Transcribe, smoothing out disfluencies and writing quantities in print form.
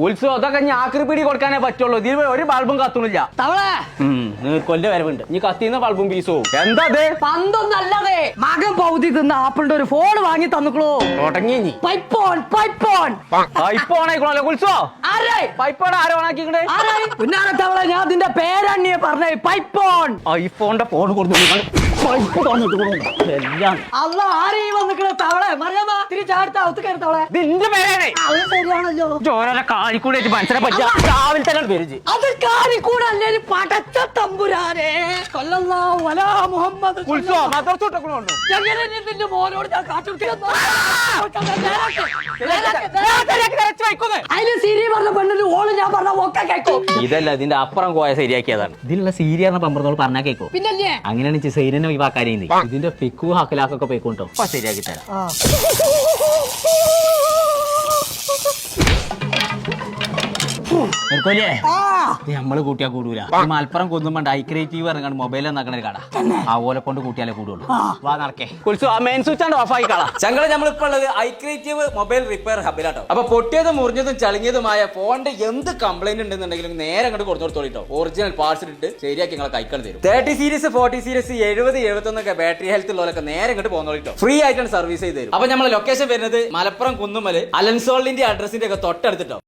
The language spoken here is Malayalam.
ഉത്സവം അതൊക്കെ ഞാൻ ആക്രിപ്പിടി കൊടുക്കാനേ പറ്റുള്ളൂ. ഇതിൽ ഒരു ബൾബും കത്തുന്നില്ല. തവളെ കൊല്ല വരവുണ്ട്. നീ കത്തിന്ന് ബൾബും പീസോ എന്താ പന്തൊന്നല്ലേ മകൻ പൗതി തിന്ന ആപ്പിളിന്റെ ഒരു ഫോൺ വാങ്ങി തന്നുക്കളൂ. തുടങ്ങി നീ പൈപ്പോൺ പൈപ്പോൺ പൈപ്പോണായിക്കോളല്ലോ ഉത്സവോ. പൈപ്പോൺ ആരോ ഓണാക്കിക്കണേ. പിന്നാലെ തവളെ ഞാൻ അതിന്റെ പേരണ്ണിയെ പറഞ്ഞേ. പൈപ്പോൺ ഐഫോണിന്റെ ഫോൺ കൊടുത്തു പൈപ്പ് തന്നിട്ട് എല്ലാം അല്ല ആരീ വന്നിക്കണേ. തവളെ മറിയാമ തിരിച്ചടുത്ത അവത്ത് കയറി തവളെ. ഇതിന്റെ പേരാണേ. അത് ശരിയാണല്ലോ. ചോരനെ കാലിക്കൂടെ മനസ്സിനെ പറ്റിയ രാവിലെ തന്നെ പേര്. അത് കാലിക്കൂടല്ലേ പടച്ച തമ്പുരാനെ. സല്ലല്ലാഹു അലാ മുഹമ്മദ്. ഉത്സവം മദർച്ചോട്ടൊക്കെ എങ്ങനെ നിന്റെ മോനോട് ഞാൻ കാട്ടുകൊടുക്കുന്നു. അതിന് സിരി പറഞ്ഞ പെണ്ണിന് ഓള് ഞാൻ പറഞ്ഞ ഒക്കെ കേൾക്കും. ഇതല്ല ഇതിന്റെ അപ്പുറം പോയ ശരിയാക്കിയതാണ്. ഇതിലുള്ള സീരിയറിനെ പമ്പറത്തോട് പറഞ്ഞാൽ കേൾക്കും. പിന്നല്ലേ അങ്ങനെയാണ് സൈരനെ ഒഴിവാക്കാനേ. ഇതിന്റെ ഫിക്കു ഹക്കലാക്കൊക്കെ പോയിക്കൊണ്ടോ. അപ്പൊ ശരിയാക്കി തരാം. നമ്മള് കൂട്ടിയാ കൂടൂല. മലപ്പുറം കൊന്നുമ്പണ്ട് ഐക്രിയേറ്റീവ് ഇറങ്ങാൻ മൊബൈൽ എന്നാക്കണ ഒരു കട. ആ ഓലെ കൊണ്ട് കൂട്ടിയാലേ കൂടുള്ളൂ. വാ നടക്കേ. മെയിൻ സ്വിച്ച് ആണ് ഓഫ് ആയി കളാ. ഞങ്ങൾ നമ്മളിപ്പോ ഉള്ളത് ഐക്രിയേറ്റീവ് മൊബൈൽ റിപ്പയർ ഹബിലാട്ടോ. അപ്പൊ പൊട്ടിയതും മുറിഞ്ഞതും ചളിഞ്ഞതുമായ ഫോണിന്റെ എന്ത് കംപ്ലൈന്റ് ഉണ്ടെന്നുണ്ടെങ്കിലും നേരെ അങ്ങോട്ട് കൊടുത്തോളിട്ടോ. ഒറിജിനൽ പാർട്സ് ഇട്ട് ശരിയാക്കി ഞങ്ങളെ കൈക്കൾ തരും. 30 സീരീസ് 40 സീരീസ് 70 71 ബാറ്ററി ഹെൽത്ത് ഉള്ളവരൊക്കെ നേരെ അങ്ങോട്ട് പോകുന്നോളിട്ടോ. ഫ്രീ ആയിട്ടാണ് സർവീസ് ചെയ്ത് തരും. അപ്പൊ നമ്മളെ ലൊക്കേഷൻ വരുന്നത് മലപ്പുറം കുന്നുമല് അലൻസോളിന്റെ അഡ്രസ്സിന്റെ ഒക്കെ തൊട്ടടുത്തിട്ടോ.